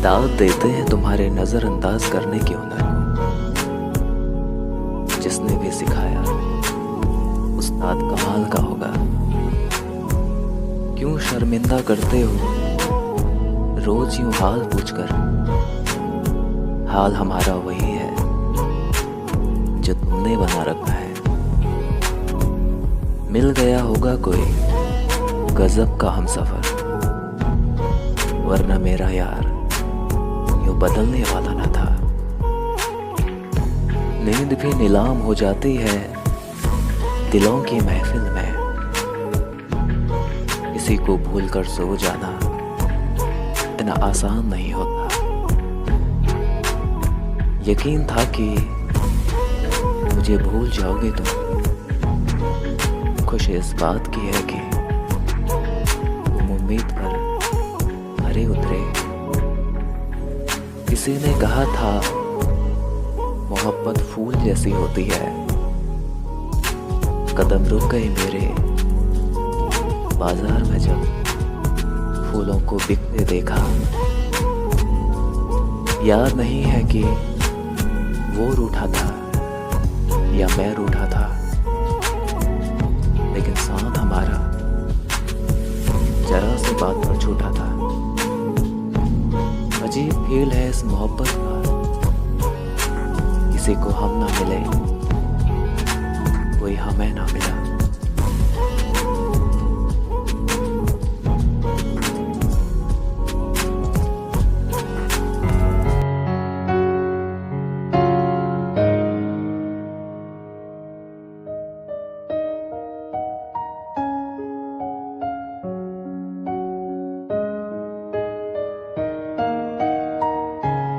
दावत देते हैं तुम्हारे नजरअंदाज करने के हुनर को। जिसने भी सिखाया उस्ताद कमाल का होगा। क्यों शर्मिंदा करते हो रोज यूं हाल पूछकर। हाल हमारा वही है जो तुमने बना रखा है। मिल गया होगा कोई गजब का हमसफर, वरना मेरा यार यूं बदलने वाला न था। नींद भी नीलाम हो जाती है दिलों की महफिल में। किसी को भूल कर सो जाना इतना आसान नहीं होता। यकीन था कि मुझे भूल जाओगे तुम। खुशी इस बात की है कि तुम उम्मीद पर खरे उतरे। किसी ने कहा था मोहब्बत फूल जैसी होती है। कदम रुक गए मेरे बाजार में जब फूलों को बिकते देखा। याद नहीं है कि वो रूठा था या मैं रूठा था, लेकिन साथ हमारा जरा सी बात पर छूटा था। अजीब फील है इस मोहब्बत का, किसी को हम ना मिले कोई हमें ना मिला।